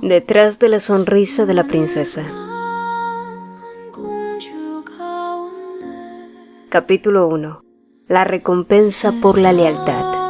Detrás de la sonrisa de la princesa. Capítulo 1. La recompensa por la lealtad.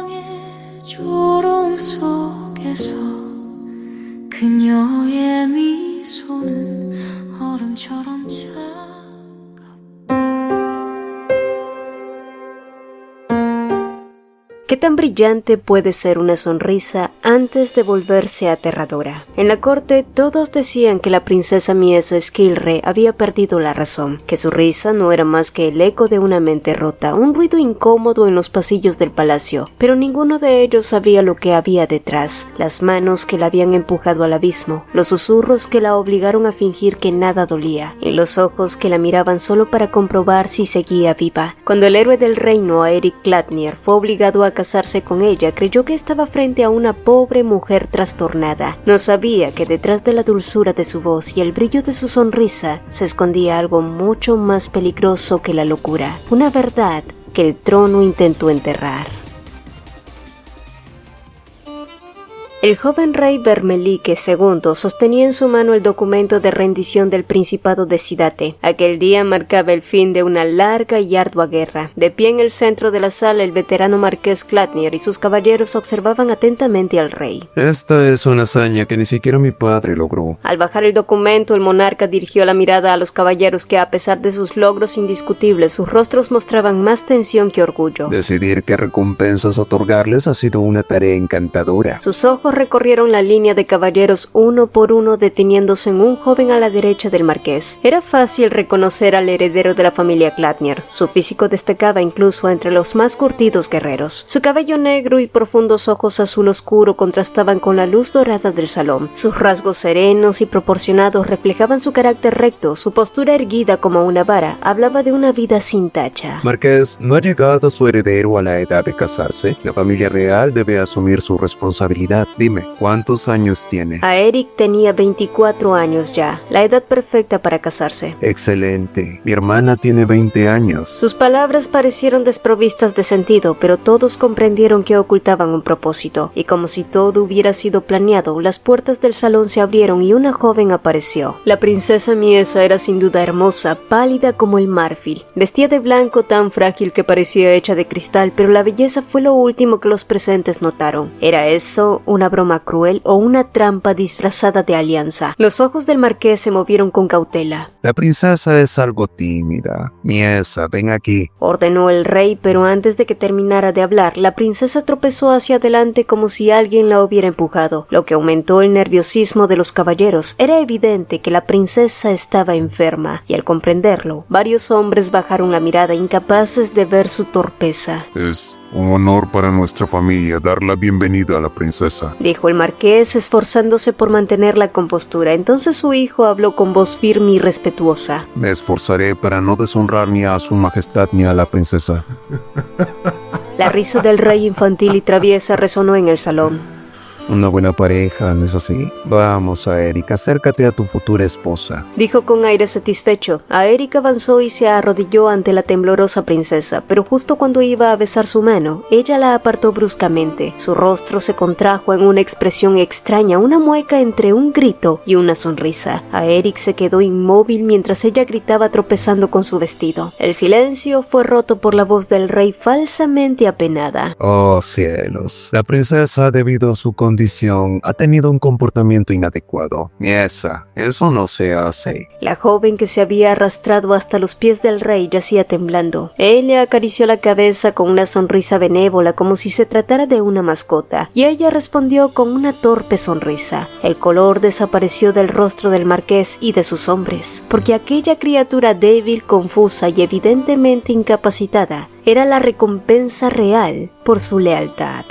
¿Qué tan brillante puede ser una sonrisa antes de volverse aterradora? En la corte todos decían que la princesa Miesa Skilre había perdido la razón, que su risa no era más que el eco de una mente rota, un ruido incómodo en los pasillos del palacio, pero ninguno de ellos sabía lo que había detrás, las manos que la habían empujado al abismo, los susurros que la obligaron a fingir que nada dolía, y los ojos que la miraban solo para comprobar si seguía viva. Cuando el héroe del reino, Aeric Gladnir, fue obligado a casarse con ella, creyó que estaba frente a una pobre mujer trastornada. No sabía que detrás de la dulzura de su voz y el brillo de su sonrisa se escondía algo mucho más peligroso que la locura, una verdad que el trono intentó enterrar. El joven rey Bermelique II sostenía en su mano el documento de rendición del Principado de Sidate. Aquel día marcaba el fin de una larga y ardua guerra. De pie en el centro de la sala, el veterano marqués Gladnir y sus caballeros observaban atentamente al rey. Esta es una hazaña que ni siquiera mi padre logró. Al bajar el documento, el monarca dirigió la mirada a los caballeros que, a pesar de sus logros indiscutibles, sus rostros mostraban más tensión que orgullo. Decidir qué recompensas otorgarles ha sido una tarea encantadora. Sus ojos recorrieron la línea de caballeros uno por uno, deteniéndose en un joven a la derecha del marqués. Era fácil reconocer al heredero de la familia Gladnir. Su físico destacaba incluso entre los más curtidos guerreros. Su cabello negro y profundos ojos azul oscuro contrastaban con la luz dorada del salón. Sus rasgos serenos y proporcionados reflejaban su carácter recto. Su postura erguida como una vara hablaba de una vida sin tacha. Marqués, ¿no ha llegado su heredero a la edad de casarse? La familia real debe asumir su responsabilidad. Dime, ¿cuántos años tiene? Aeric tenía 24 años ya, la edad perfecta para casarse. Excelente. Mi hermana tiene 20 años. Sus palabras parecieron desprovistas de sentido, pero todos comprendieron que ocultaban un propósito, y como si todo hubiera sido planeado, las puertas del salón se abrieron y una joven apareció. La princesa Miesa era sin duda hermosa, pálida como el marfil. Vestía de blanco tan frágil que parecía hecha de cristal, pero la belleza fue lo último que los presentes notaron. ¿Era eso una broma cruel o una trampa disfrazada de alianza? Los ojos del marqués se movieron con cautela. La princesa es algo tímida. Miesa, ven aquí, ordenó el rey, pero antes de que terminara de hablar, la princesa tropezó hacia adelante como si alguien la hubiera empujado, lo que aumentó el nerviosismo de los caballeros. Era evidente que la princesa estaba enferma, y al comprenderlo, varios hombres bajaron la mirada, incapaces de ver su torpeza. Es un honor para nuestra familia dar la bienvenida a la princesa, dijo el marqués, esforzándose por mantener la compostura. Entonces su hijo habló con voz firme y respetuosa. Me esforzaré para no deshonrar ni a su majestad ni a la princesa. La risa del rey infantil y traviesa resonó en el salón. Una buena pareja, ¿no es así? Vamos, Aeric, acércate a tu futura esposa, dijo con aire satisfecho. Aeric avanzó y se arrodilló ante la temblorosa princesa, pero justo cuando iba a besar su mano, ella la apartó bruscamente. Su rostro se contrajo en una expresión extraña, una mueca entre un grito y una sonrisa. Aeric se quedó inmóvil mientras ella gritaba tropezando con su vestido. El silencio fue roto por la voz del rey falsamente apenada. Oh cielos, la princesa, debido a su condición, ha tenido un comportamiento inadecuado. Miesa, eso no se hace. La joven, que se había arrastrado hasta los pies del rey, yacía temblando. Él le acarició la cabeza con una sonrisa benévola, como si se tratara de una mascota, y ella respondió con una torpe sonrisa. El color desapareció del rostro del marqués y de sus hombres, porque aquella criatura débil, confusa y evidentemente incapacitada era la recompensa real por su lealtad.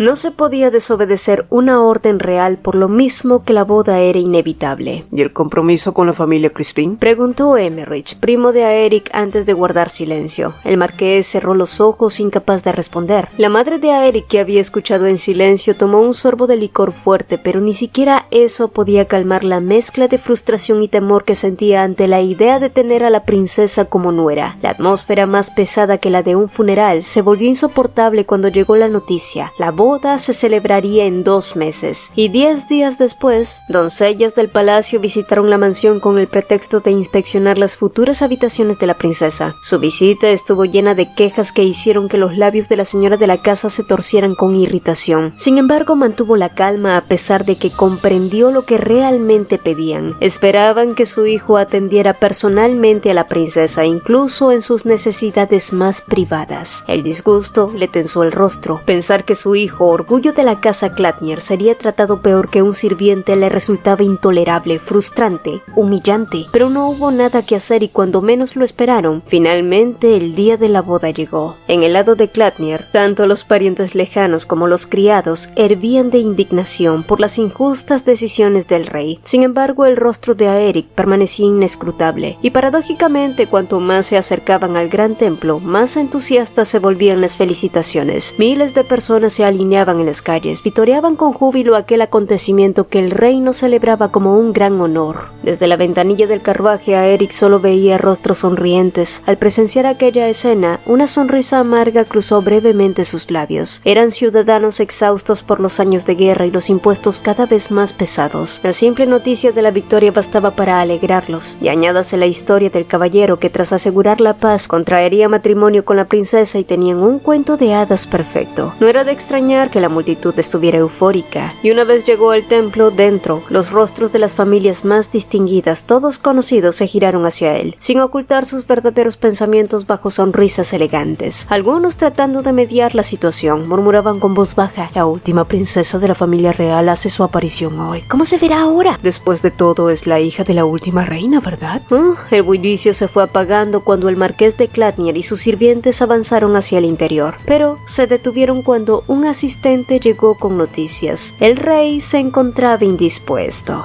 No se podía desobedecer una orden real por lo mismo que la boda era inevitable. ¿Y el compromiso con la familia Crispin? Preguntó Emmerich, primo de Aeric, antes de guardar silencio. El marqués cerró los ojos incapaz de responder. La madre de Aeric, que había escuchado en silencio, tomó un sorbo de licor fuerte, pero ni siquiera eso podía calmar la mezcla de frustración y temor que sentía ante la idea de tener a la princesa como nuera. La atmósfera, más pesada que la de un funeral, se volvió insoportable cuando llegó la noticia. La boda se celebraría en 2 meses, y 10 días después, doncellas del palacio visitaron la mansión con el pretexto de inspeccionar las futuras habitaciones de la princesa. Su visita estuvo llena de quejas que hicieron que los labios de la señora de la casa se torcieran con irritación. Sin embargo, mantuvo la calma a pesar de que comprendió lo que realmente pedían. Esperaban que su hijo atendiera personalmente a la princesa, incluso en sus necesidades más privadas. El disgusto le tensó el rostro. Pensar que su hijo, orgullo de la casa Clatnier, sería tratado peor que un sirviente le resultaba intolerable, frustrante, humillante. Pero no hubo nada que hacer y cuando menos lo esperaron, finalmente el día de la boda llegó. En el lado de Clatnier, tanto los parientes lejanos como los criados hervían de indignación por las injustas decisiones del rey. Sin embargo, el rostro de Aeric permanecía inescrutable, y paradójicamente, cuanto más se acercaban al gran templo, más entusiastas se volvían las felicitaciones. Miles de personas se alineaban en las calles, vitoreaban con júbilo aquel acontecimiento que el rey no celebraba como un gran honor. Desde la ventanilla del carruaje, Aeric solo veía rostros sonrientes. Al presenciar aquella escena, una sonrisa amarga cruzó brevemente sus labios. Eran ciudadanos exhaustos por los años de guerra y los impuestos cada vez más pesados. La simple noticia de la victoria bastaba para alegrarlos, y añádase la historia del caballero que, tras asegurar la paz, contraería matrimonio con la princesa y tenían un cuento de hadas perfecto. No era de extrañar que la multitud estuviera eufórica, y una vez llegó al templo, dentro, los rostros de las familias más distinguidas, todos conocidos, se giraron hacia él, sin ocultar sus verdaderos pensamientos bajo sonrisas elegantes. Algunos, tratando de mediar la situación, murmuraban con voz baja: la última princesa de la familia real hace su aparición hoy. ¿Cómo se verá ahora? Después de todo, es la hija de la última reina, ¿verdad? El bullicio se fue apagando cuando el marqués de Clatnier y sus sirvientes avanzaron hacia el interior, pero se detuvieron cuando un asistente llegó con noticias. El rey se encontraba indispuesto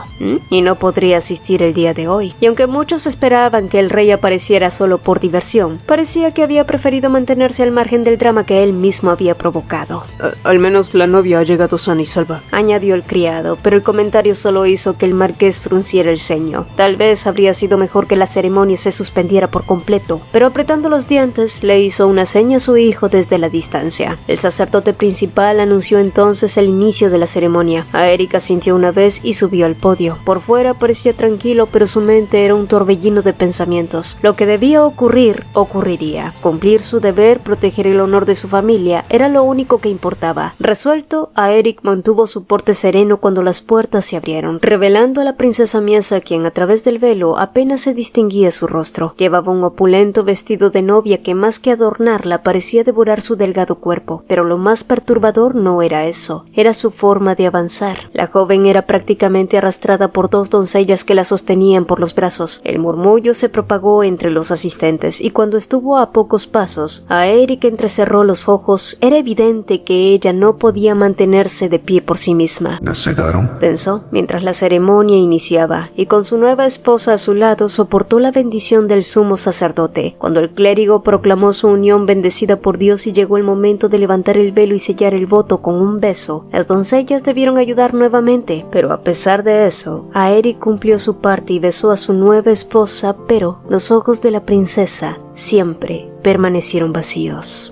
y no podría asistir el día de hoy. Y aunque muchos esperaban que el rey apareciera solo por diversión, parecía que había preferido mantenerse al margen del drama que él mismo había provocado. Al menos la novia ha llegado sana y salva, añadió el criado, pero el comentario solo hizo que el marqués frunciera el ceño. Tal vez habría sido mejor que la ceremonia se suspendiera por completo, pero apretando los dientes, le hizo una seña a su hijo desde la distancia. El sacerdote principal anunció entonces el inicio de la ceremonia. Aeric asintió una vez y subió al podio. Por fuera parecía tranquilo, pero su mente era un torbellino de pensamientos. Lo que debía ocurrir, ocurriría. Cumplir su deber, proteger el honor de su familia, era lo único que importaba. Resuelto, Aeric mantuvo su porte sereno cuando las puertas se abrieron, revelando a la princesa Miesa, quien a través del velo apenas se distinguía su rostro. Llevaba un opulento vestido de novia que, más que adornarla, parecía devorar su delgado cuerpo, pero lo más perturbador no era eso, era su forma de avanzar. La joven era prácticamente arrastrada por 2 doncellas que la sostenían por los brazos. El murmullo se propagó entre los asistentes, y cuando estuvo a pocos pasos, Aeric entrecerró los ojos. Era evidente que ella no podía mantenerse de pie por sí misma. ¿La cegaron? Pensó mientras la ceremonia iniciaba, y con su nueva esposa a su lado soportó la bendición del sumo sacerdote. Cuando el clérigo proclamó su unión bendecida por Dios y llegó el momento de levantar el velo y sellar el voto con un beso, las doncellas debieron ayudar nuevamente, pero a pesar de eso, Aeric cumplió su parte y besó a su nueva esposa, pero los ojos de la princesa siempre permanecieron vacíos.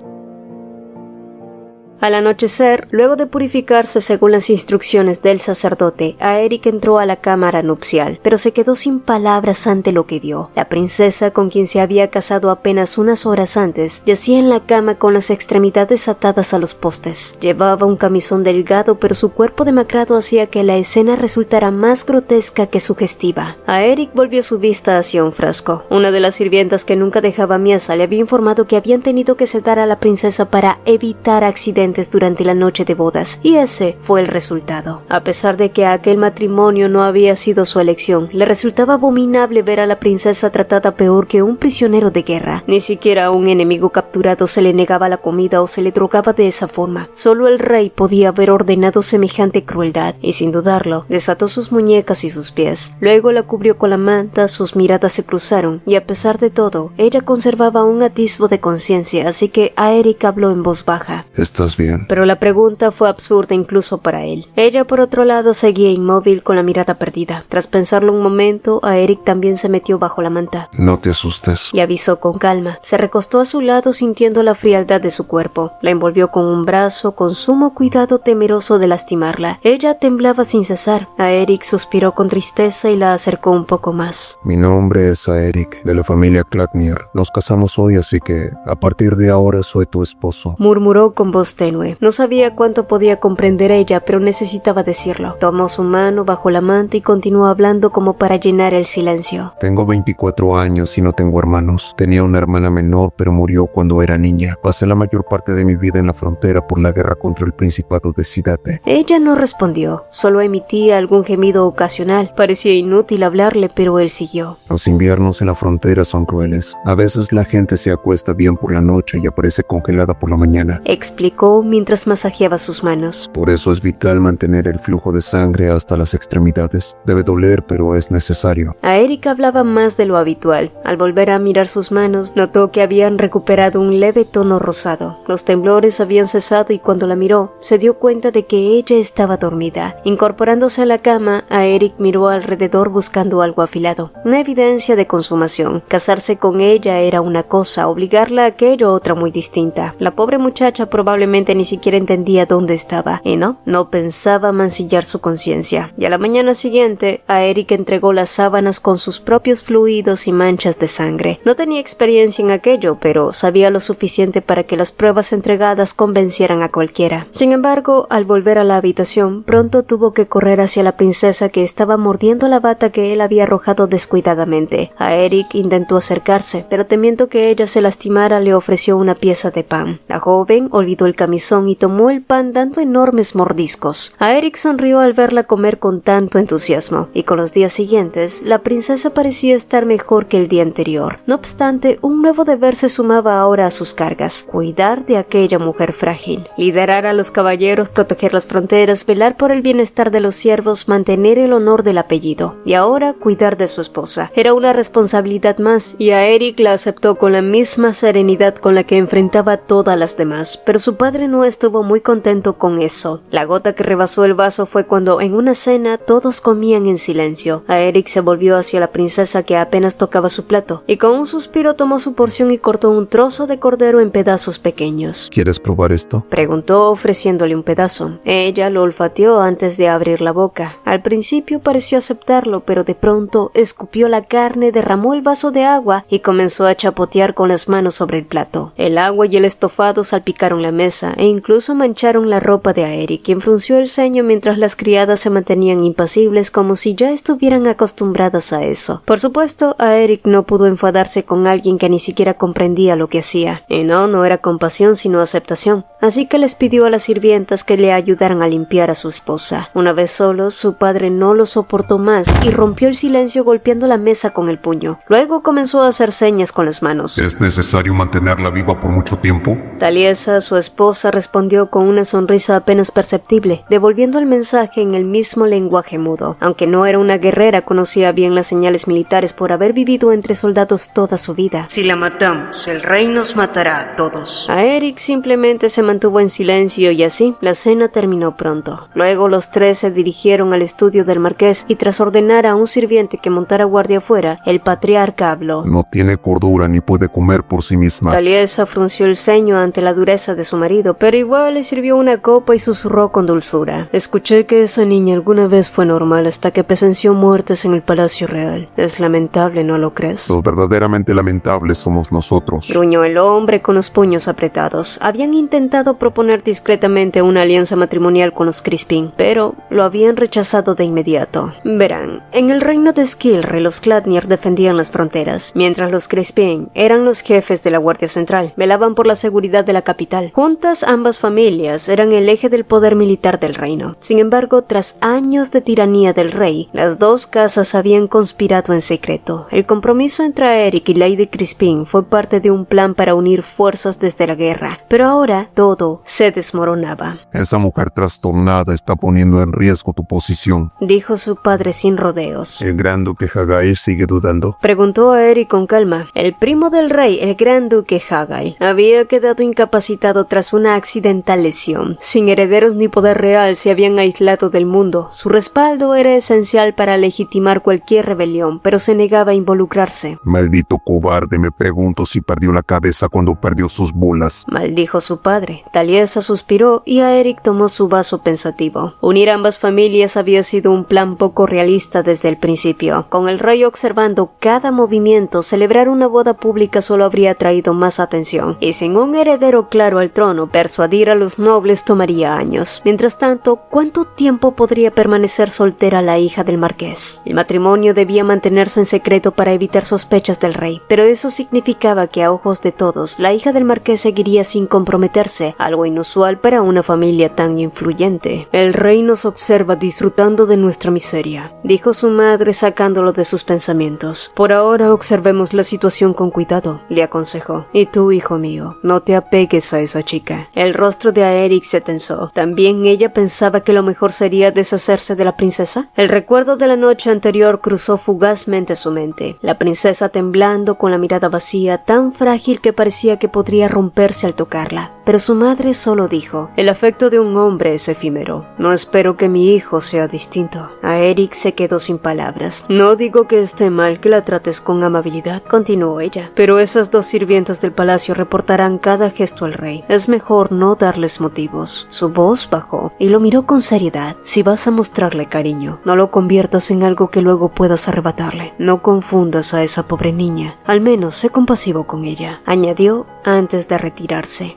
Al anochecer, luego de purificarse según las instrucciones del sacerdote, Aeric entró a la cámara nupcial, pero se quedó sin palabras ante lo que vio. La princesa, con quien se había casado apenas unas horas antes, yacía en la cama con las extremidades atadas a los postes. Llevaba un camisón delgado, pero su cuerpo demacrado hacía que la escena resultara más grotesca que sugestiva. Aeric volvió su vista hacia un frasco. Una de las sirvientas que nunca dejaba Miesa le había informado que habían tenido que sedar a la princesa para evitar accidentes diferentes durante la noche de bodas, y ese fue el resultado. A pesar de que aquel matrimonio no había sido su elección, le resultaba abominable ver a la princesa tratada peor que un prisionero de guerra. Ni siquiera a un enemigo capturado se le negaba la comida o se le drogaba de esa forma. Solo el rey podía haber ordenado semejante crueldad, y sin dudarlo, desató sus muñecas y sus pies. Luego la cubrió con la manta, sus miradas se cruzaron, y a pesar de todo, ella conservaba un atisbo de conciencia, así que Aeric habló en voz baja. ¿Estás bien? Pero la pregunta fue absurda incluso para él. Ella, por otro lado, seguía inmóvil con la mirada perdida. Tras pensarlo un momento, Aeric también se metió bajo la manta. No te asustes. Le avisó con calma. Se recostó a su lado sintiendo la frialdad de su cuerpo. La envolvió con un brazo, con sumo cuidado, temeroso de lastimarla. Ella temblaba sin cesar. Aeric suspiró con tristeza y la acercó un poco más. Mi nombre es Aeric, de la familia Clagnir. Nos casamos hoy, así que a partir de ahora soy tu esposo. Murmuró con voz tenue. No sabía cuánto podía comprender ella, pero necesitaba decirlo. Tomó su mano bajo la manta y continuó hablando como para llenar el silencio. Tengo 24 años y no tengo hermanos. Tenía una hermana menor, pero murió cuando era niña. Pasé la mayor parte de mi vida en la frontera por la guerra contra el Principado de Sidate. Ella no respondió, solo emitía algún gemido ocasional. Parecía inútil hablarle, pero él siguió. Los inviernos en la frontera son crueles. A veces la gente se acuesta bien por la noche y aparece congelada por la mañana. Explicó mientras masajeaba sus manos. Por eso es vital mantener el flujo de sangre hasta las extremidades. Debe doler, pero es necesario. Aeric hablaba más de lo habitual. Al volver a mirar sus manos, notó que habían recuperado un leve tono rosado. Los temblores habían cesado y cuando la miró, se dio cuenta de que ella estaba dormida. Incorporándose a la cama, Aeric miró alrededor buscando algo afilado. Una evidencia de consumación. Casarse con ella era una cosa, obligarla a aquello otra muy distinta. La pobre muchacha probablemente ni siquiera entendía dónde estaba, y no pensaba mancillar su conciencia. Y a la mañana siguiente, Aeric entregó las sábanas con sus propios fluidos y manchas de sangre. No tenía experiencia en aquello, pero sabía lo suficiente para que las pruebas entregadas convencieran a cualquiera. Sin embargo, al volver a la habitación, pronto tuvo que correr hacia la princesa que estaba mordiendo la bata que él había arrojado descuidadamente. Aeric intentó acercarse, pero temiendo que ella se lastimara, le ofreció una pieza de pan. La joven olvidó el camisón y tomó el pan dando enormes mordiscos. Aeric sonrió al verla comer con tanto entusiasmo, y con los días siguientes, la princesa parecía estar mejor que el día anterior. No obstante, un nuevo deber se sumaba ahora a sus cargas: cuidar de aquella mujer frágil, liderar a los caballeros, proteger las fronteras, velar por el bienestar de los siervos, mantener el honor del apellido, y ahora cuidar de su esposa. Era una responsabilidad más, y Aeric la aceptó con la misma serenidad con la que enfrentaba todas las demás, pero su padre no estuvo muy contento con eso. La gota que rebasó el vaso fue cuando en una cena todos comían en silencio. Aeric se volvió hacia la princesa que apenas tocaba su plato, y con un suspiro tomó su porción y cortó un trozo de cordero en pedazos pequeños. ¿Quieres probar esto? Preguntó ofreciéndole un pedazo. Ella lo olfateó antes de abrir la boca. Al principio pareció aceptarlo, pero de pronto escupió la carne, derramó el vaso de agua y comenzó a chapotear con las manos sobre el plato. El agua y el estofado salpicaron la mesa e incluso mancharon la ropa de Aeric, quien frunció el ceño mientras las criadas se mantenían impasibles como si ya estuvieran acostumbradas a eso. Por supuesto, Aeric no pudo enfadarse con alguien que ni siquiera comprendía lo que hacía. Y no era compasión sino aceptación. Así que les pidió a las sirvientas que le ayudaran a limpiar a su esposa. Una vez solos, su padre no lo soportó más y rompió el silencio golpeando la mesa con el puño. Luego comenzó a hacer señas con las manos. ¿Es necesario mantenerla viva por mucho tiempo? Taliesa, su esposa, respondió con una sonrisa apenas perceptible, devolviendo el mensaje en el mismo lenguaje mudo. Aunque no era una guerrera, conocía bien las señales militares por haber vivido entre soldados toda su vida. Si la matamos, el rey nos matará a todos. Aeric simplemente se mantuvo en silencio y así la cena terminó pronto. Luego los tres se dirigieron al estudio del marqués y tras ordenar a un sirviente que montara guardia afuera, el patriarca habló. No tiene cordura ni puede comer por sí misma. Taliesa frunció el ceño ante la dureza de su marido, pero igual le sirvió una copa y susurró con dulzura. Escuché que esa niña alguna vez fue normal hasta que presenció muertes en el Palacio Real. Es lamentable, ¿no lo crees? Lo verdaderamente lamentable somos nosotros. Gruñó el hombre con los puños apretados. Habían intentado proponer discretamente una alianza matrimonial con los Crispin, pero lo habían rechazado de inmediato. Verán, en el reino de Skilre los Clagnir defendían las fronteras, mientras los Crispin eran los jefes de la Guardia Central, velaban por la seguridad de la capital. Juntas alturas ambas familias eran el eje del poder militar del reino. Sin embargo, tras años de tiranía del rey, las dos casas habían conspirado en secreto. El compromiso entre Eric y Lady Crispin fue parte de un plan para unir fuerzas desde la guerra, pero ahora todo se desmoronaba. Esa mujer trastornada está poniendo en riesgo tu posición, dijo su padre sin rodeos. ¿El gran duque Hagail sigue dudando? Preguntó a Eric con calma. El primo del rey, el gran duque Hagail, había quedado incapacitado tras una accidental lesión. Sin herederos ni poder real, se habían aislado del mundo. Su respaldo era esencial para legitimar cualquier rebelión, pero se negaba a involucrarse. Maldito cobarde, me pregunto si perdió la cabeza cuando perdió sus bolas, maldijo su padre. Taliesa suspiró y a Eric tomó su vaso pensativo. Unir ambas familias había sido un plan poco realista desde el principio. Con el rey observando cada movimiento, celebrar una boda pública solo habría traído más atención, y sin un heredero claro al trono, persuadir a los nobles tomaría años. Mientras tanto, ¿cuánto tiempo podría permanecer soltera la hija del marqués? El matrimonio debía mantenerse en secreto para evitar sospechas del rey, pero eso significaba que a ojos de todos, la hija del marqués seguiría sin comprometerse, algo inusual para una familia tan influyente. El rey nos observa disfrutando de nuestra miseria, dijo su madre sacándolo de sus pensamientos. Por ahora observemos la situación con cuidado, le aconsejó. Y tú, hijo mío, no te apegues a esa chica. El rostro de Aeric se tensó. ¿También ella pensaba que lo mejor sería deshacerse de la princesa? El recuerdo de la noche anterior cruzó fugazmente su mente. La princesa temblando con la mirada vacía, tan frágil que parecía que podría romperse al tocarla. Pero su madre solo dijo: el afecto de un hombre es efímero. No espero que mi hijo sea distinto. Aeric se quedó sin palabras. No digo que esté mal que la trates con amabilidad, continuó ella, pero esas dos sirvientas del palacio reportarán cada gesto al rey. Es mejor no darles motivos. Su voz bajó y lo miró con seriedad. Si vas a mostrarle cariño, no lo conviertas en algo que luego puedas arrebatarle. No confundas a esa pobre niña. Al menos sé compasivo con ella, añadió antes de retirarse.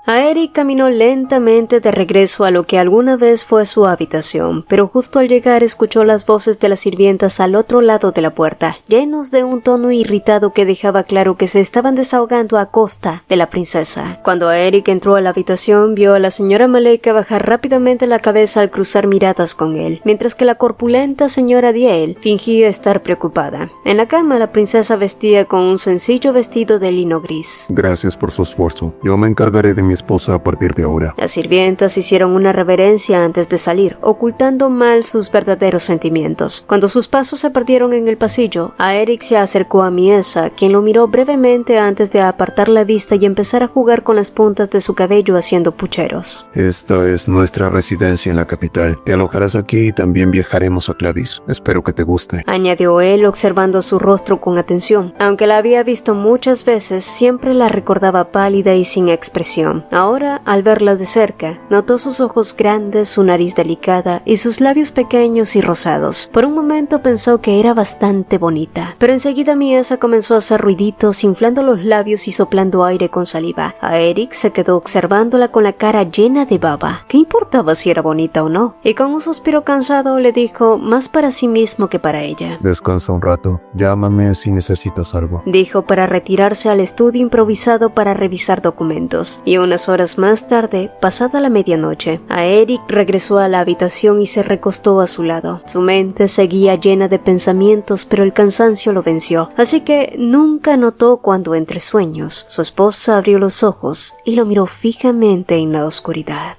Aeric caminó lentamente de regreso a lo que alguna vez fue su habitación, pero justo al llegar escuchó las voces de las sirvientas al otro lado de la puerta, llenos de un tono irritado que dejaba claro que se estaban desahogando a costa de la princesa. Cuando Aeric entró a la habitación, vio a la señora Maleka bajar rápidamente la cabeza al cruzar miradas con él, mientras que la corpulenta señora Diel fingía estar preocupada. En la cama, la princesa vestía con un sencillo vestido de lino gris. Gracias por su esfuerzo. Yo me encargaré de mi esposa a partir de ahora. Las sirvientas hicieron una reverencia antes de salir, ocultando mal sus verdaderos sentimientos. Cuando sus pasos se perdieron en el pasillo, Aeric se acercó a Miesa, quien lo miró brevemente antes de apartar la vista y empezar a jugar con las puntas de su cabello haciendo pucheros. Esta es nuestra residencia en la capital. Te alojarás aquí y también viajaremos a Gladys. Espero que te guste, añadió él observando su rostro con atención. Aunque la había visto muchas veces, siempre la recordaba pálida y sin expresión. Ahora, al verla de cerca, notó sus ojos grandes, su nariz delicada y sus labios pequeños y rosados. Por un momento pensó que era bastante bonita, pero enseguida Miesa comenzó a hacer ruiditos, inflando los labios y soplando aire con saliva. Aeric se quedó observándola con la cara llena de baba. ¿Qué importaba si era bonita o no? Y con un suspiro cansado le dijo, más para sí mismo que para ella: descansa un rato. Llámame si necesitas algo, dijo para retirarse al estudio improvisado para revisar documentos. Y unas horas más tarde, pasada la medianoche, Aeric regresó a la habitación y se recostó a su lado. Su mente seguía llena de pensamientos, pero el cansancio lo venció, así que nunca notó cuando entre sueños su esposa abrió los ojos y lo miró fijamente en la oscuridad.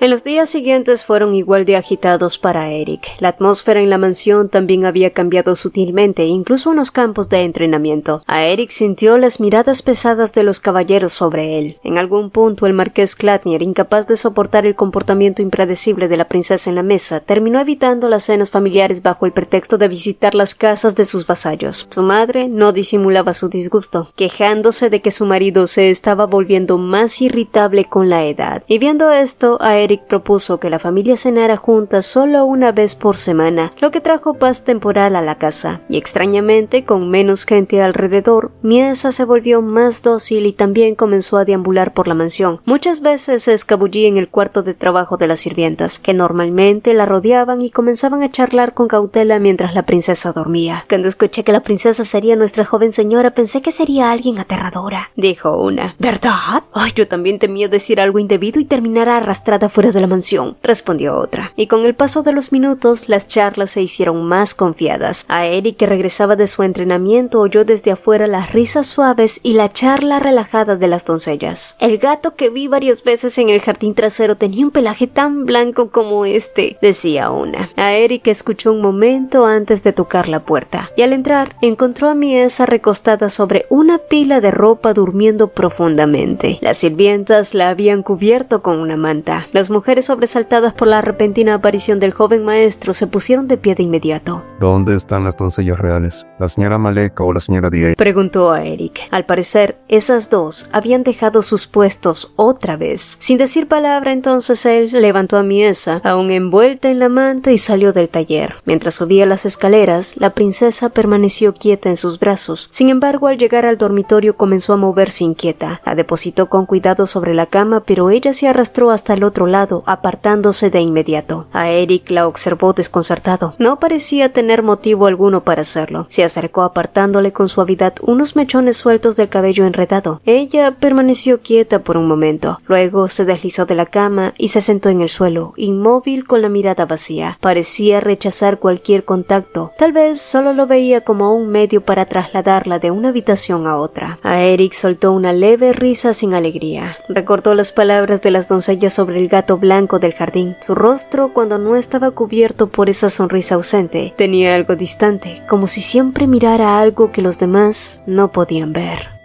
En los días siguientes fueron igual de agitados para Eric. La atmósfera en la mansión también había cambiado sutilmente, incluso en los campos de entrenamiento. A Eric sintió las miradas pesadas de los caballeros sobre él. En algún punto el marqués Clatnier, incapaz de soportar el comportamiento impredecible de la princesa en la mesa, terminó evitando las cenas familiares bajo el pretexto de visitar las casas de sus vasallos. Su madre no disimulaba su disgusto, quejándose de que su marido se estaba volviendo más irritable con la edad. Y viendo esto, a Eric Eric propuso que la familia cenara juntas solo una vez por semana, lo que trajo paz temporal a la casa. Y extrañamente, con menos gente alrededor, Miesa se volvió más dócil y también comenzó a deambular por la mansión. Muchas veces se escabullía en el cuarto de trabajo de las sirvientas, que normalmente la rodeaban y comenzaban a charlar con cautela mientras la princesa dormía. Cuando escuché que la princesa sería nuestra joven señora, pensé que sería alguien aterradora, dijo una. ¿Verdad? Ay, yo también temía decir algo indebido y terminar arrastrada fuera de la mansión, respondió otra. Y con el paso de los minutos, las charlas se hicieron más confiadas. A Eric, que regresaba de su entrenamiento, oyó desde afuera las risas suaves y la charla relajada de las doncellas. El gato que vi varias veces en el jardín trasero tenía un pelaje tan blanco como este, decía una. A Eric escuchó un momento antes de tocar la puerta, y al entrar encontró a Miesa recostada sobre una pila de ropa durmiendo profundamente. Las sirvientas la habían cubierto con una manta. Las mujeres, sobresaltadas por la repentina aparición del joven maestro, se pusieron de pie de inmediato. ¿Dónde están las doncellas reales? ¿La señora Maleka o la señora Dia? Preguntó a Eric. Al parecer, esas dos habían dejado sus puestos otra vez. Sin decir palabra, entonces él levantó a Miesa, aún envuelta en la manta, y salió del taller. Mientras subía las escaleras, la princesa permaneció quieta en sus brazos. Sin embargo, al llegar al dormitorio comenzó a moverse inquieta. La depositó con cuidado sobre la cama, pero ella se arrastró hasta el otro lado, apartándose de inmediato. A Eric la observó desconcertado. No parecía tener motivo alguno para hacerlo. Se acercó apartándole con suavidad unos mechones sueltos del cabello enredado. Ella permaneció quieta por un momento. Luego se deslizó de la cama y se sentó en el suelo, inmóvil, con la mirada vacía. Parecía rechazar cualquier contacto. Tal vez solo lo veía como un medio para trasladarla de una habitación a otra. A Eric soltó una leve risa sin alegría. Recordó las palabras de las doncellas sobre el gato blanco del jardín. Su rostro, cuando no estaba cubierto por esa sonrisa ausente, tenía algo distante, como si siempre mirara algo que los demás no podían ver.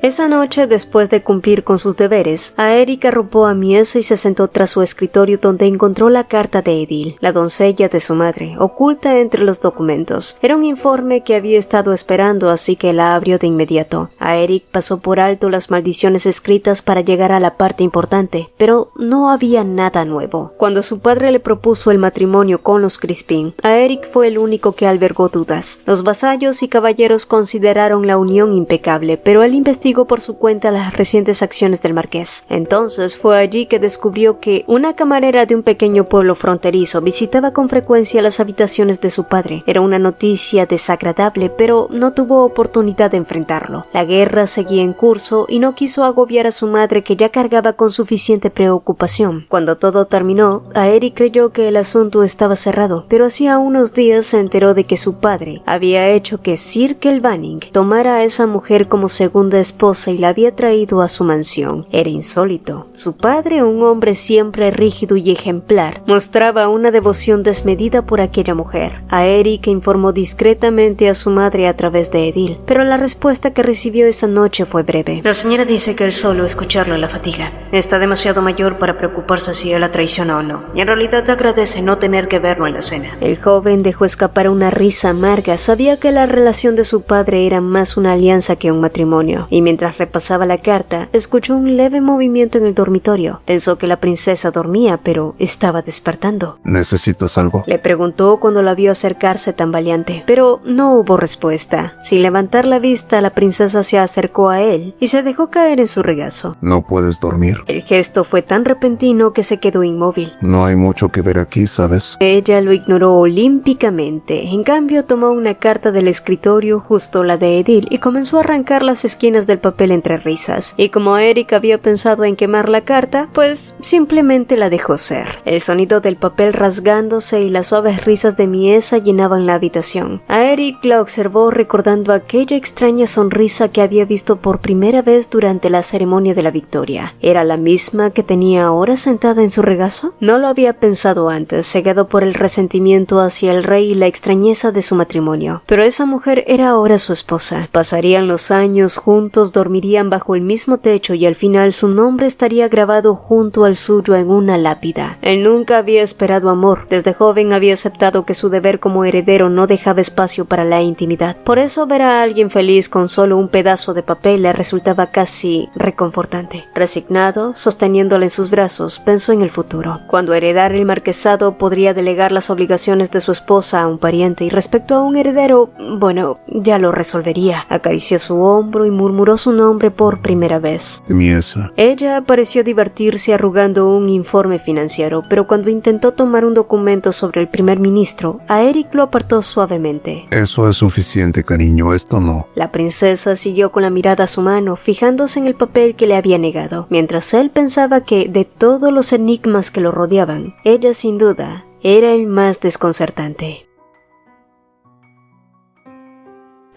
Esa noche, después de cumplir con sus deberes, a Eric arropó a Miesa y se sentó tras su escritorio, donde encontró la carta de Edil, la doncella de su madre, oculta entre los documentos. Era un informe que había estado esperando, así que la abrió de inmediato. A Eric pasó por alto las maldiciones escritas para llegar a la parte importante, pero no había nada nuevo. Cuando su padre le propuso el matrimonio con los Crispin, a Eric fue el único que albergó dudas. Los vasallos y caballeros consideraron la unión impecable, pero él investigó por su cuenta las recientes acciones del marqués. Entonces fue allí que descubrió que una camarera de un pequeño pueblo fronterizo visitaba con frecuencia las habitaciones de su padre. Era una noticia desagradable, pero no tuvo oportunidad de enfrentarlo. La guerra seguía en curso y no quiso agobiar a su madre, que ya cargaba con suficiente preocupación. Cuando todo terminó, a Eric creyó que el asunto estaba cerrado, pero hacía unos días se enteró de que su padre había hecho que Sir Kelvanning tomara a esa mujer como segunda esposa y la había traído a su mansión. Era insólito. Su padre, un hombre siempre rígido y ejemplar, mostraba una devoción desmedida por aquella mujer. A Eric informó discretamente a su madre a través de Edil, pero la respuesta que recibió esa noche fue breve. La señora dice que el solo escucharlo la fatiga. Está demasiado mayor para preocuparse si él la traiciona o no, y en realidad agradece no tener que verlo en la cena. El joven dejó escapar una risa amarga. Sabía que la relación de su padre era más una alianza que un matrimonio, y mientras repasaba la carta, escuchó un leve movimiento en el dormitorio. Pensó que la princesa dormía, pero estaba despertando. ¿Necesitas algo? Le preguntó cuando la vio acercarse tambaleante, pero no hubo respuesta. Sin levantar la vista, la princesa se acercó a él y se dejó caer en su regazo. ¿No puedes dormir? El gesto fue tan repentino que se quedó inmóvil. No hay mucho que ver aquí, ¿sabes? Ella lo ignoró olímpicamente. En cambio, tomó una carta del escritorio, justo la de Edil, y comenzó a arrancar las esquinas del papel entre risas. Y como Eric había pensado en quemar la carta, pues simplemente la dejó ser. El sonido del papel rasgándose y las suaves risas de Miesa llenaban la habitación. A Eric la observó recordando aquella extraña sonrisa que había visto por primera vez durante la ceremonia de la victoria. ¿Era la misma que tenía ahora sentada en su regazo? No lo había pensado antes, cegado por el resentimiento hacia el rey y la extrañeza de su matrimonio. Pero esa mujer era ahora su esposa. Pasarían los años juntos todos dormirían bajo el mismo techo y al final su nombre estaría grabado junto al suyo en una lápida. Él nunca había esperado amor. Desde joven había aceptado que su deber como heredero no dejaba espacio para la intimidad. Por eso ver a alguien feliz con solo un pedazo de papel le resultaba casi reconfortante. Resignado, sosteniéndola en sus brazos, pensó en el futuro. Cuando heredara el marquesado podría delegar las obligaciones de su esposa a un pariente y respecto a un heredero, bueno, ya lo resolvería. Acarició su hombro y murmuró su nombre por primera vez. Miesa. Ella pareció divertirse arrugando un informe financiero, pero cuando intentó tomar un documento sobre el primer ministro, a Eric lo apartó suavemente. Eso es suficiente, cariño, esto no. La princesa siguió con la mirada a su mano, fijándose en el papel que le había negado, mientras él pensaba que, de todos los enigmas que lo rodeaban, ella sin duda era el más desconcertante.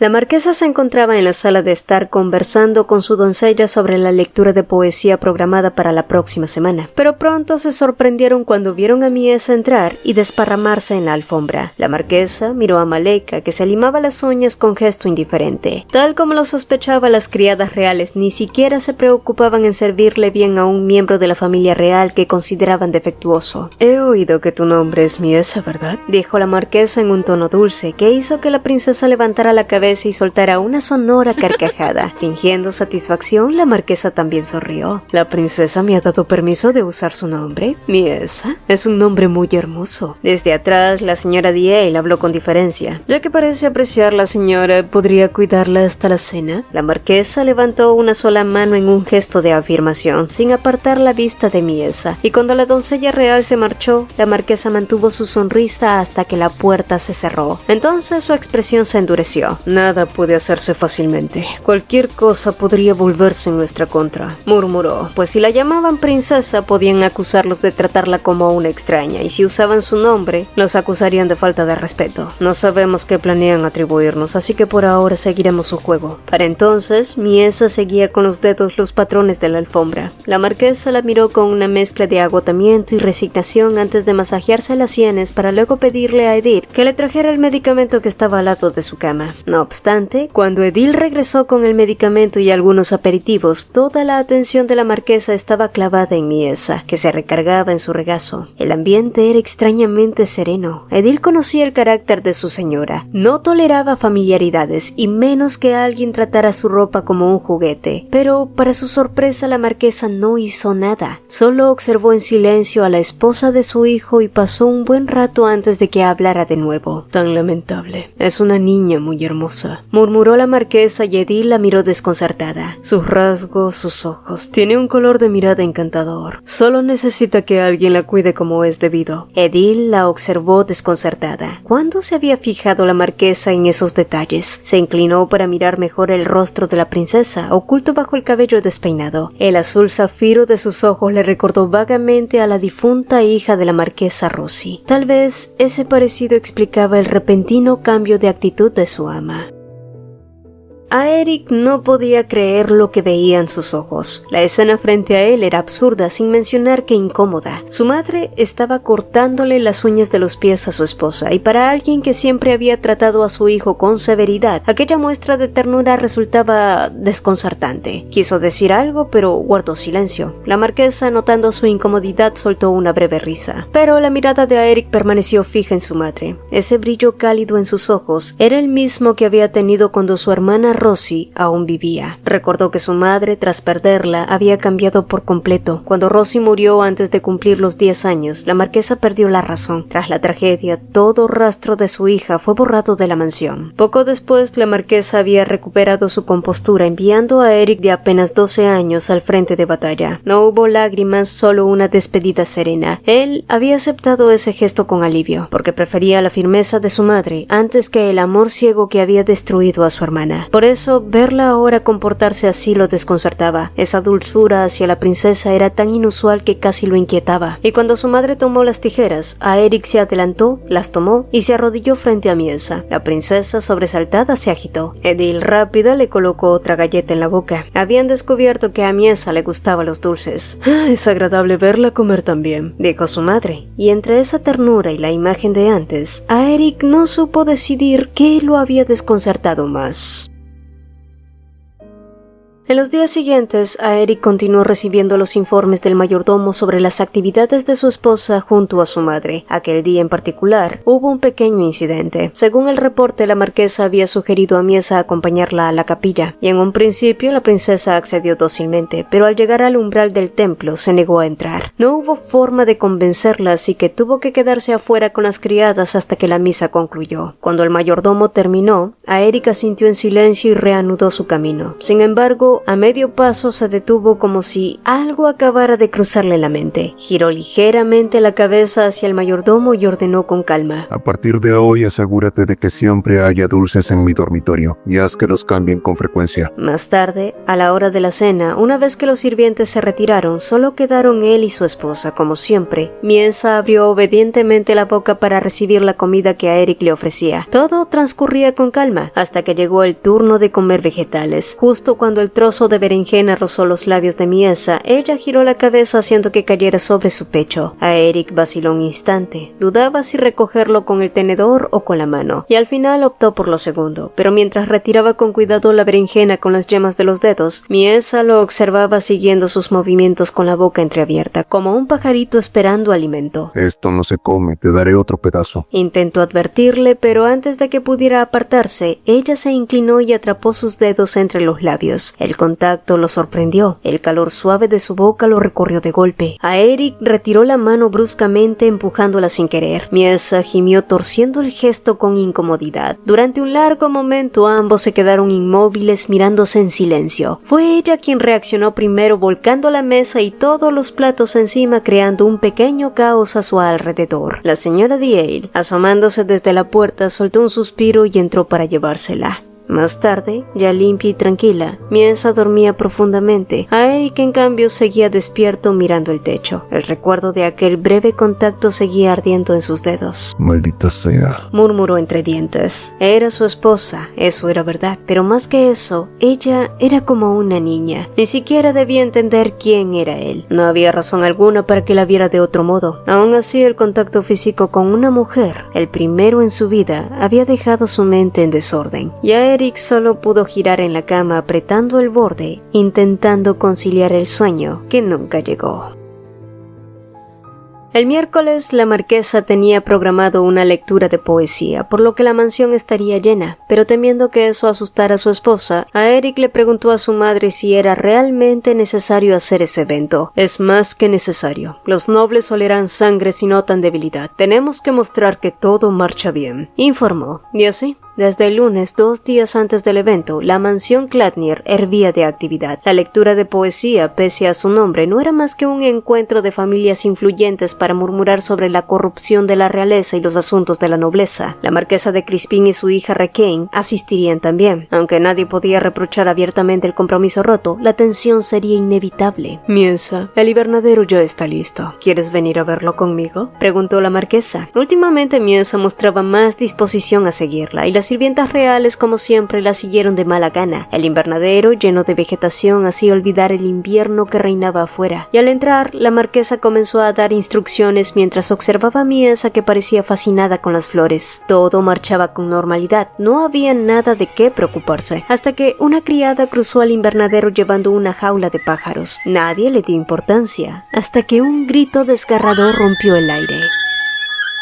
La marquesa se encontraba en la sala de estar conversando con su doncella sobre la lectura de poesía programada para la próxima semana, pero pronto se sorprendieron cuando vieron a Miesa entrar y desparramarse en la alfombra. La marquesa miró a Maleka, que se limaba las uñas con gesto indiferente. Tal como lo sospechaba, las criadas reales ni siquiera se preocupaban en servirle bien a un miembro de la familia real que consideraban defectuoso. «He oído que tu nombre es Miesa, ¿verdad?», dijo la marquesa en un tono dulce, que hizo que la princesa levantara la cabeza y soltara una sonora carcajada. Fingiendo satisfacción, la marquesa también sonrió. «¿La princesa me ha dado permiso de usar su nombre? Miesa es un nombre muy hermoso». Desde atrás, la señora Diel habló con diferencia. «Ya que parece apreciar la señora, ¿podría cuidarla hasta la cena?». La marquesa levantó una sola mano en un gesto de afirmación, sin apartar la vista de Miesa, y cuando la doncella real se marchó, la marquesa mantuvo su sonrisa hasta que la puerta se cerró. Entonces su expresión se endureció. «Nada puede hacerse fácilmente. Cualquier cosa podría volverse en nuestra contra», murmuró, pues si la llamaban princesa podían acusarlos de tratarla como una extraña, y si usaban su nombre, los acusarían de falta de respeto. «No sabemos qué planean atribuirnos, así que por ahora seguiremos su juego». Para entonces, Miesa seguía con los dedos los patrones de la alfombra. La marquesa la miró con una mezcla de agotamiento y resignación antes de masajearse las sienes para luego pedirle a Edith que le trajera el medicamento que estaba al lado de su cama. No obstante, cuando Edith regresó con el medicamento y algunos aperitivos, toda la atención de la marquesa estaba clavada en Miesa, que se recargaba en su regazo. El ambiente era extrañamente sereno. Edith conocía el carácter de su señora. No toleraba familiaridades, y menos que alguien tratara su ropa como un juguete. Pero, para su sorpresa, la marquesa no hizo nada. Solo observó en silencio a la esposa de su hijo y pasó un buen rato antes de que hablara de nuevo. «Tan lamentable. Es una niña muy hermosa», murmuró la marquesa, y Edith la miró desconcertada. «Sus rasgos, sus ojos. Tiene un color de mirada encantador. Solo necesita que alguien la cuide como es debido». Edith la observó desconcertada. ¿Cuándo se había fijado la marquesa en esos detalles? Se inclinó para mirar mejor el rostro de la princesa, oculto bajo el cabello despeinado. El azul zafiro de sus ojos le recordó vagamente a la difunta hija de la marquesa Rossi. Tal vez ese parecido explicaba el repentino cambio de actitud de su ama. A Eric no podía creer lo que veía en sus ojos. La escena frente a él era absurda, sin mencionar que incómoda. Su madre estaba cortándole las uñas de los pies a su esposa, y para alguien que siempre había tratado a su hijo con severidad, aquella muestra de ternura resultaba desconcertante. Quiso decir algo, pero guardó silencio. La marquesa, notando su incomodidad, soltó una breve risa. Pero la mirada de Eric permaneció fija en su madre. Ese brillo cálido en sus ojos era el mismo que había tenido cuando su hermana Rossi aún vivía. Recordó que su madre, tras perderla, había cambiado por completo. Cuando Rossi murió antes de cumplir los 10 años, la marquesa perdió la razón. Tras la tragedia, todo rastro de su hija fue borrado de la mansión. Poco después, la marquesa había recuperado su compostura, enviando a Eric, de apenas 12 años, al frente de batalla. No hubo lágrimas, solo una despedida serena. Él había aceptado ese gesto con alivio, porque prefería la firmeza de su madre antes que el amor ciego que había destruido a su hermana. Por eso, verla ahora comportarse así lo desconcertaba. Esa dulzura hacia la princesa era tan inusual que casi lo inquietaba. Y cuando su madre tomó las tijeras, a Eric se adelantó, las tomó y se arrodilló frente a Miesa. La princesa, sobresaltada, se agitó. Edith, rápida, le colocó otra galleta en la boca. Habían descubierto que a Miesa le gustaban los dulces. «Es agradable verla comer también», dijo su madre. Y entre esa ternura y la imagen de antes, a Eric no supo decidir qué lo había desconcertado más. En los días siguientes, Aeric continuó recibiendo los informes del mayordomo sobre las actividades de su esposa junto a su madre. Aquel día en particular, hubo un pequeño incidente. Según el reporte, la marquesa había sugerido a Miesa acompañarla a la capilla, y en un principio la princesa accedió dócilmente, pero al llegar al umbral del templo se negó a entrar. No hubo forma de convencerla, así que tuvo que quedarse afuera con las criadas hasta que la misa concluyó. Cuando el mayordomo terminó, Aeric asintió en silencio y reanudó su camino. Sin embargo, a medio paso se detuvo como si algo acabara de cruzarle la mente. Giró ligeramente la cabeza hacia el mayordomo y ordenó con calma: A partir de hoy asegúrate de que siempre haya dulces en mi dormitorio y haz que los cambien con frecuencia. Más tarde, a la hora de la cena, una vez que los sirvientes se retiraron, solo quedaron él y su esposa, como siempre. Miesa abrió obedientemente la boca para recibir la comida que Aeric le ofrecía. Todo transcurría con calma, hasta que llegó el turno de comer vegetales. Justo cuando el trozo de berenjena rozó los labios de Miesa, ella giró la cabeza haciendo que cayera sobre su pecho. Aeric vaciló un instante. Dudaba si recogerlo con el tenedor o con la mano, y al final optó por lo segundo, pero mientras retiraba con cuidado la berenjena con las yemas de los dedos, Miesa lo observaba siguiendo sus movimientos con la boca entreabierta, como un pajarito esperando alimento. Esto no se come, te daré otro pedazo. Intentó advertirle, pero antes de que pudiera apartarse, ella se inclinó y atrapó sus dedos entre los labios. El contacto lo sorprendió. El calor suave de su boca lo recorrió de golpe. Aeric retiró la mano bruscamente, empujándola sin querer. Miesa gimió torciendo el gesto con incomodidad. Durante un largo momento ambos se quedaron inmóviles mirándose en silencio. Fue ella quien reaccionó primero, volcando la mesa y todos los platos encima, creando un pequeño caos a su alrededor. La señora Diehl, asomándose desde la puerta, soltó un suspiro y entró para llevársela. Más tarde, ya limpia y tranquila, Miesa dormía profundamente. Aeric, en cambio, seguía despierto mirando el techo. El recuerdo de aquel breve contacto seguía ardiendo en sus dedos. Maldita sea, Murmuró entre dientes. Era su esposa, eso era verdad, pero más que eso, ella era como una niña. Ni siquiera debía entender quién era él. No había razón alguna para que la viera de otro modo. Aún así, el contacto físico con una mujer, el primero en su vida, había dejado su mente en desorden. Y Aeric solo pudo girar en la cama apretando el borde, intentando conciliar el sueño que nunca llegó. El miércoles, la marquesa tenía programado una lectura de poesía, por lo que la mansión estaría llena, pero temiendo que eso asustara a su esposa, Aeric le preguntó a su madre si era realmente necesario hacer ese evento. Es más que necesario. Los nobles olerán sangre si notan debilidad. Tenemos que mostrar que todo marcha bien, informó. Y así, desde el lunes, 2 días antes del evento, la mansión Clatnier hervía de actividad. La lectura de poesía, pese a su nombre, no era más que un encuentro de familias influyentes para murmurar sobre la corrupción de la realeza y los asuntos de la nobleza. La marquesa de Crispin y su hija Requein asistirían también. Aunque nadie podía reprochar abiertamente el compromiso roto, la tensión sería inevitable. Miesa, el invernadero ya está listo. ¿Quieres venir a verlo conmigo?, preguntó la marquesa. Últimamente Miesa mostraba más disposición a seguirla, y las sirvientas reales, como siempre, la siguieron de mala gana. El invernadero, lleno de vegetación, hacía olvidar el invierno que reinaba afuera, y al entrar, la marquesa comenzó a dar instrucciones mientras observaba a Miesa, que parecía fascinada con las flores. Todo marchaba con normalidad, no había nada de qué preocuparse, hasta que una criada cruzó al invernadero llevando una jaula de pájaros. Nadie le dio importancia, hasta que un grito desgarrador rompió el aire.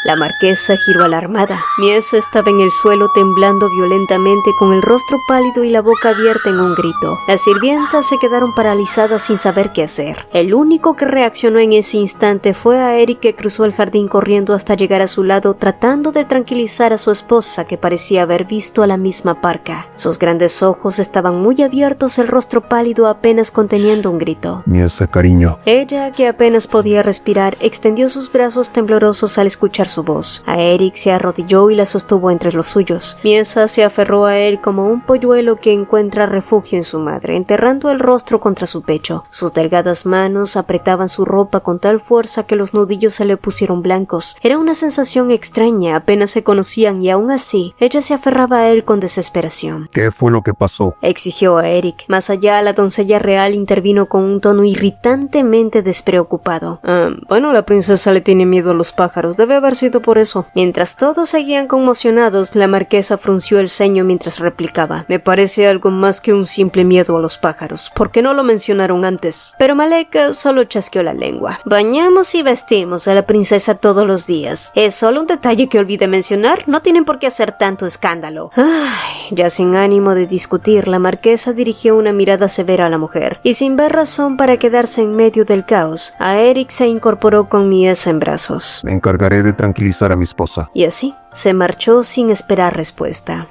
La marquesa giró alarmada. Miesa estaba en el suelo temblando violentamente, con el rostro pálido y la boca abierta en un grito. Las sirvientas se quedaron paralizadas sin saber qué hacer. El único que reaccionó en ese instante fue Aeric, que cruzó el jardín corriendo hasta llegar a su lado, tratando de tranquilizar a su esposa, que parecía haber visto a la misma parca. Sus grandes ojos estaban muy abiertos, el rostro pálido apenas conteniendo un grito. Miesa, cariño. Ella, que apenas podía respirar, extendió sus brazos temblorosos al escuchar su voz. Aeric se arrodilló y la sostuvo entre los suyos. Miesa se aferró a él como un polluelo que encuentra refugio en su madre, enterrando el rostro contra su pecho. Sus delgadas manos apretaban su ropa con tal fuerza que los nudillos se le pusieron blancos. Era una sensación extraña, apenas se conocían, y aún así, ella se aferraba a él con desesperación. ¿Qué fue lo que pasó?, exigió Aeric. Más allá, la doncella real intervino con un tono irritantemente despreocupado. Bueno, la princesa le tiene miedo a los pájaros. Debe haber sido por eso. Mientras todos seguían conmocionados, la marquesa frunció el ceño mientras replicaba: me parece algo más que un simple miedo a los pájaros. ¿Por qué no lo mencionaron antes? Pero Maleka solo chasqueó la lengua. Bañamos y vestimos a la princesa todos los días. Es solo un detalle que olvidé mencionar. No tienen por qué hacer tanto escándalo. Ay, ya sin ánimo de discutir, la marquesa dirigió una mirada severa a la mujer, y sin ver razón para quedarse en medio del caos, Aeric se incorporó con Miesa en brazos. Me encargaré de tranquilizar a mi esposa. Y así, se marchó sin esperar respuesta.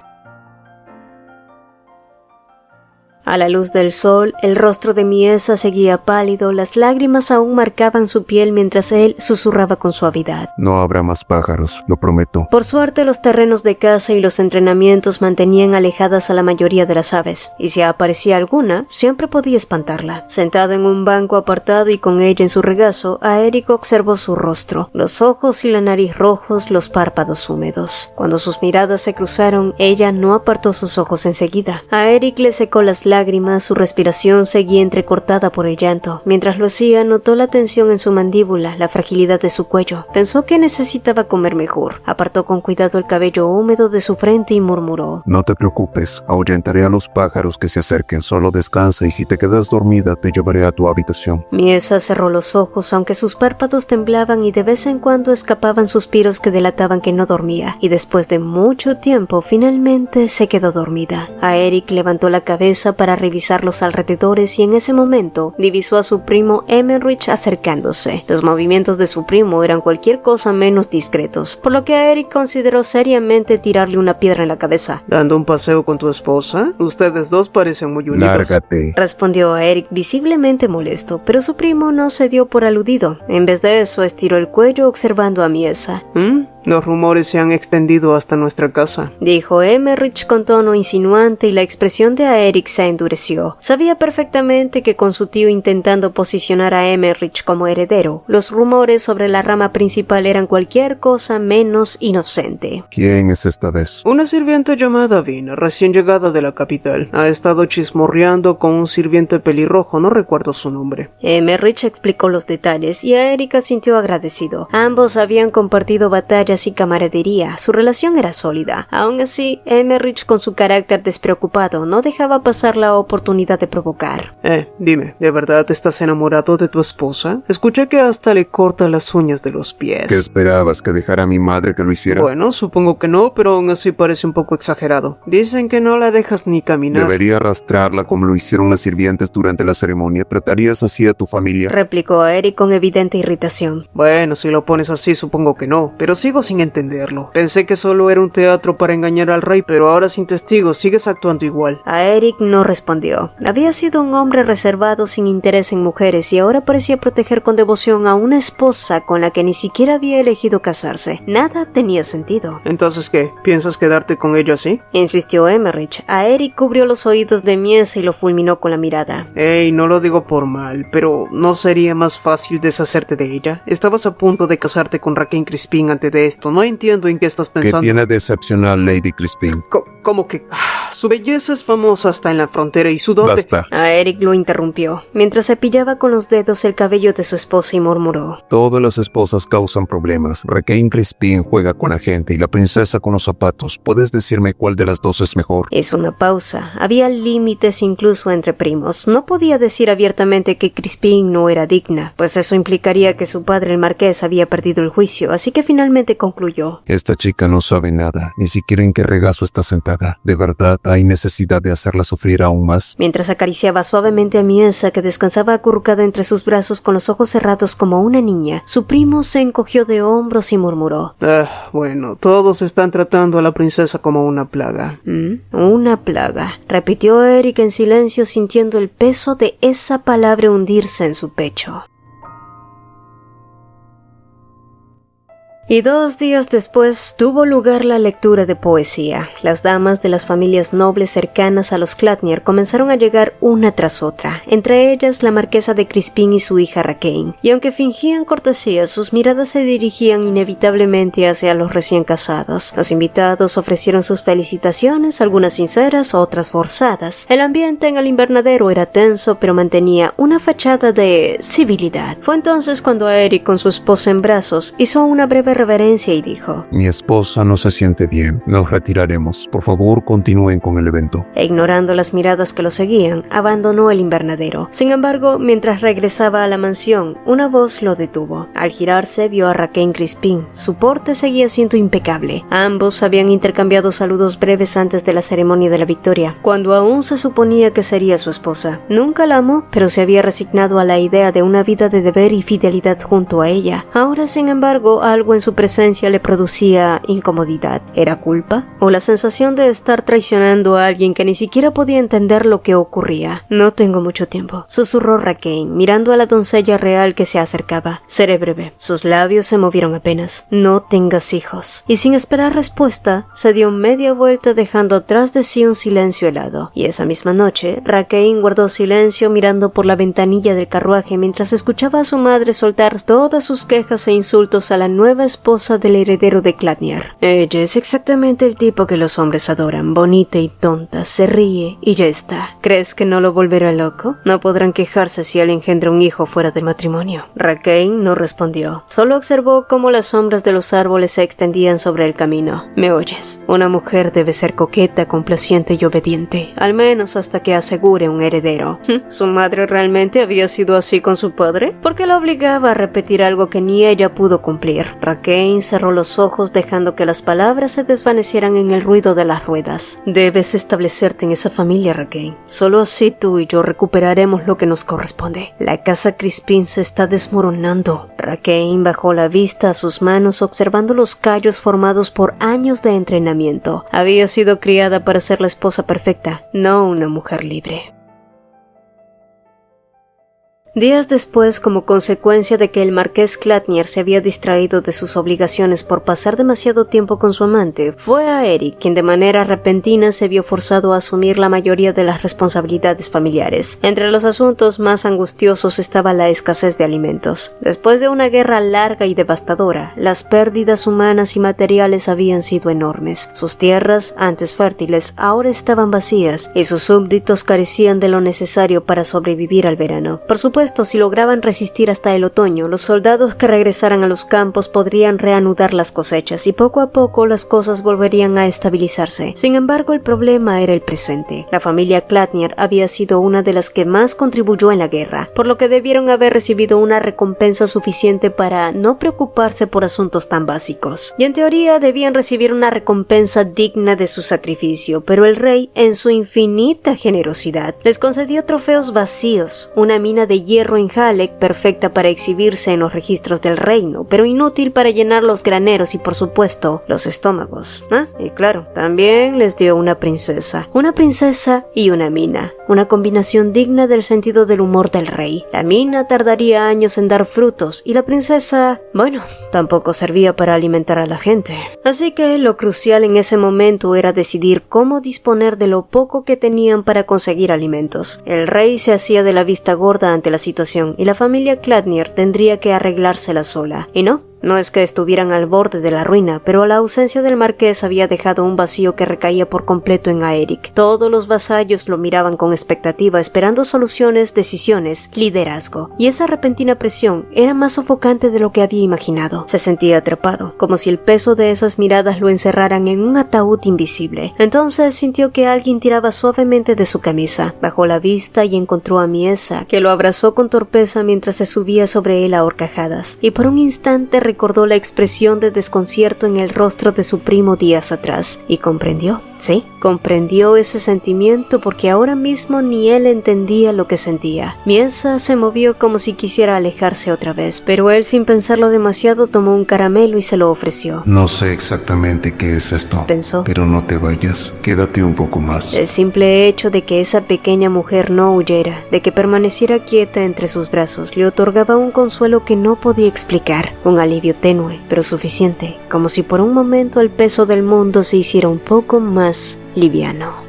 A la luz del sol, el rostro de Miesa seguía pálido, las lágrimas aún marcaban su piel mientras él susurraba con suavidad. No habrá más pájaros, lo prometo. Por suerte, los terrenos de caza y los entrenamientos mantenían alejadas a la mayoría de las aves, y si aparecía alguna, siempre podía espantarla. Sentado en un banco apartado y con ella en su regazo, Aeric observó su rostro, los ojos y la nariz rojos, los párpados húmedos. Cuando sus miradas se cruzaron, ella no apartó sus ojos enseguida. Aeric le secó las lágrimas, su respiración seguía entrecortada por el llanto. Mientras lo hacía, notó la tensión en su mandíbula, la fragilidad de su cuello. Pensó que necesitaba comer mejor. Apartó con cuidado el cabello húmedo de su frente y murmuró: no te preocupes, ahuyentaré a los pájaros que se acerquen, solo descansa y si te quedas dormida te llevaré a tu habitación. Miesa cerró los ojos, aunque sus párpados temblaban y de vez en cuando escapaban suspiros que delataban que no dormía, y después de mucho tiempo finalmente se quedó dormida. Aeric levantó la cabeza para revisar los alrededores y en ese momento divisó a su primo Emmerich acercándose. Los movimientos de su primo eran cualquier cosa menos discretos, por lo que Aeric consideró seriamente tirarle una piedra en la cabeza. ¿Dando un paseo con tu esposa? Ustedes dos parecen muy unidos. Lárgate, respondió Aeric visiblemente molesto, pero su primo no se dio por aludido. En vez de eso, estiró el cuello observando a Miesa. Los rumores se han extendido hasta nuestra casa, dijo Emmerich con tono insinuante, y la expresión de Aeric se endureció. Sabía perfectamente que con su tío intentando posicionar a Emmerich como heredero, los rumores sobre la rama principal eran cualquier cosa menos inocente. ¿Quién es esta vez? Una sirvienta llamada Vina, recién llegada de la capital. Ha estado chismorreando con un sirviente pelirrojo, no recuerdo su nombre. Emmerich explicó los detalles y Aeric sintió agradecido. Ambos habían compartido batallas y camaradería, su relación era sólida. Aún así, Emmerich, con su carácter despreocupado, no dejaba pasar la oportunidad de provocar. Dime, ¿de verdad estás enamorado de tu esposa? Escuché que hasta le corta las uñas de los pies. ¿Qué esperabas, que dejara a mi madre que lo hiciera? Bueno, supongo que no, pero aún así parece un poco exagerado. Dicen que no la dejas ni caminar. Debería arrastrarla como lo hicieron las sirvientes durante la ceremonia. ¿Tratarías así a tu familia? Replicó Aeric con evidente irritación. Bueno, si lo pones así supongo que no, pero sigo sin entenderlo. Pensé que solo era un teatro para engañar al rey, pero ahora sin testigos sigues actuando igual. Aeric no respondió. Había sido un hombre reservado sin interés en mujeres y ahora parecía proteger con devoción a una esposa con la que ni siquiera había elegido casarse. Nada tenía sentido. ¿Entonces qué? ¿Piensas quedarte con ella así? Insistió Emmerich. Aeric cubrió los oídos de Miesa y lo fulminó con la mirada. No lo digo por mal, pero ¿no sería más fácil deshacerte de ella? Estabas a punto de casarte con Raquel Crispin antes de esto. No entiendo en qué estás pensando. ¿Qué tiene de excepcional Lady Crispin? ¿Cómo que? Su belleza es famosa hasta en la frontera y su dote... Basta. Aeric lo interrumpió, mientras cepillaba con los dedos el cabello de su esposa y murmuró: todas las esposas causan problemas. Raquel Crispin juega con la gente y la princesa con los zapatos. ¿Puedes decirme cuál de las dos es mejor? Hizo una pausa. Había límites incluso entre primos. No podía decir abiertamente que Crispin no era digna, pues eso implicaría que su padre, el marqués, había perdido el juicio, así que finalmente concluyó: esta chica no sabe nada, ni siquiera en qué regazo está sentada. ¿De verdad hay necesidad de hacerla sufrir aún más? Mientras acariciaba suavemente a Miesa, que descansaba acurrucada entre sus brazos con los ojos cerrados como una niña, su primo se encogió de hombros y murmuró: bueno, todos están tratando a la princesa como una plaga. Una plaga, repitió Aeric en silencio, sintiendo el peso de esa palabra hundirse en su pecho. Y 2 días después tuvo lugar la lectura de poesía. Las damas de las familias nobles cercanas a los Clatnier comenzaron a llegar una tras otra, entre ellas la marquesa de Crispin y su hija Raquel, y aunque fingían cortesía, sus miradas se dirigían inevitablemente hacia los recién casados. Los invitados ofrecieron sus felicitaciones, algunas sinceras, otras forzadas. El ambiente en el invernadero era tenso, pero mantenía una fachada de civilidad. Fue entonces cuando Aeric, con su esposa en brazos, hizo una breve reverencia y dijo: Mi esposa no se siente bien. Nos retiraremos. Por favor, continúen con el evento. Ignorando las miradas que lo seguían, abandonó el invernadero. Sin embargo, mientras regresaba a la mansión, una voz lo detuvo. Al girarse, vio a Raquel Crispin. Su porte seguía siendo impecable. Ambos habían intercambiado saludos breves antes de la ceremonia de la victoria, cuando aún se suponía que sería su esposa. Nunca la amó, pero se había resignado a la idea de una vida de deber y fidelidad junto a ella. Ahora, sin embargo, algo en su presencia le producía incomodidad. ¿Era culpa? ¿O la sensación de estar traicionando a alguien que ni siquiera podía entender lo que ocurría? No tengo mucho tiempo, susurró Raquel, mirando a la doncella real que se acercaba. Seré breve. Sus labios se movieron apenas. No tengas hijos. Y sin esperar respuesta, se dio media vuelta dejando atrás de sí un silencio helado. Y esa misma noche, Raquel guardó silencio mirando por la ventanilla del carruaje mientras escuchaba a su madre soltar todas sus quejas e insultos a la nueva esposa del heredero de Clatnier. Ella es exactamente el tipo que los hombres adoran, bonita y tonta, se ríe y ya está. ¿Crees que no lo volverá loco? No podrán quejarse si él engendra un hijo fuera del matrimonio. Raquel no respondió, solo observó cómo las sombras de los árboles se extendían sobre el camino. ¿Me oyes? Una mujer debe ser coqueta, complaciente y obediente, al menos hasta que asegure un heredero. ¿Su madre realmente había sido así con su padre? ¿Por qué la obligaba a repetir algo que ni ella pudo cumplir? Raquel cerró los ojos dejando que las palabras se desvanecieran en el ruido de las ruedas. Debes establecerte en esa familia, Raquel. Solo así tú y yo recuperaremos lo que nos corresponde. La casa Crispin se está desmoronando. Raquel bajó la vista a sus manos observando los callos formados por años de entrenamiento. Había sido criada para ser la esposa perfecta, no una mujer libre. Días después, como consecuencia de que el marqués Clatnier se había distraído de sus obligaciones por pasar demasiado tiempo con su amante, fue a Eric quien de manera repentina se vio forzado a asumir la mayoría de las responsabilidades familiares. Entre los asuntos más angustiosos estaba la escasez de alimentos. Después de una guerra larga y devastadora, las pérdidas humanas y materiales habían sido enormes. Sus tierras, antes fértiles, ahora estaban vacías y sus súbditos carecían de lo necesario para sobrevivir al verano. Por supuesto, si lograban resistir hasta el otoño, los soldados que regresaran a los campos podrían reanudar las cosechas y poco a poco las cosas volverían a estabilizarse. Sin embargo, el problema era el presente. La familia Clatnier había sido una de las que más contribuyó en la guerra, por lo que debieron haber recibido una recompensa suficiente para no preocuparse por asuntos tan básicos. Y en teoría debían recibir una recompensa digna de su sacrificio, pero el rey, en su infinita generosidad, les concedió trofeos vacíos, una mina de hierro en Halleck perfecta para exhibirse en los registros del reino, pero inútil para llenar los graneros y por supuesto los estómagos. Y claro, también les dio una princesa y una mina, una combinación digna del sentido del humor del rey. La mina tardaría años en dar frutos y la princesa, bueno, tampoco servía para alimentar a la gente. Así que lo crucial en ese momento era decidir cómo disponer de lo poco que tenían para conseguir alimentos. El rey se hacía de la vista gorda ante la situación y la familia Clatnier tendría que arreglársela sola. Y no es que estuvieran al borde de la ruina, pero la ausencia del marqués había dejado un vacío que recaía por completo en Aeric. Todos los vasallos lo miraban con expectativa, esperando soluciones, decisiones, liderazgo. Y esa repentina presión era más sofocante de lo que había imaginado. Se sentía atrapado, como si el peso de esas miradas lo encerraran en un ataúd invisible. Entonces sintió que alguien tiraba suavemente de su camisa. Bajó la vista y encontró a Miesa, que lo abrazó con torpeza mientras se subía sobre él a horcajadas. Y por un instante recordó la expresión de desconcierto en el rostro de su primo días atrás, y comprendió. Sí, comprendió ese sentimiento porque ahora mismo ni él entendía lo que sentía. Miesa se movió como si quisiera alejarse otra vez, pero él, sin pensarlo demasiado, tomó un caramelo y se lo ofreció. No sé exactamente qué es esto, pensó, pero no te vayas, quédate un poco más. El simple hecho de que esa pequeña mujer no huyera, de que permaneciera quieta entre sus brazos, le otorgaba un consuelo que no podía explicar, un alivio tenue, pero suficiente, como si por un momento el peso del mundo se hiciera un poco más liviano.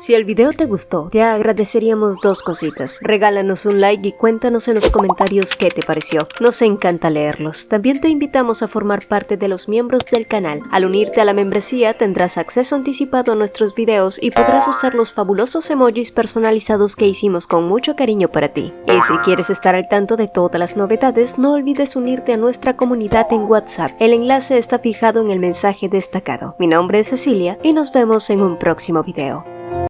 Si el video te gustó, te agradeceríamos dos cositas. Regálanos un like y cuéntanos en los comentarios qué te pareció. Nos encanta leerlos. También te invitamos a formar parte de los miembros del canal. Al unirte a la membresía tendrás acceso anticipado a nuestros videos y podrás usar los fabulosos emojis personalizados que hicimos con mucho cariño para ti. Y si quieres estar al tanto de todas las novedades, no olvides unirte a nuestra comunidad en WhatsApp. El enlace está fijado en el mensaje destacado. Mi nombre es Cecilia y nos vemos en un próximo video.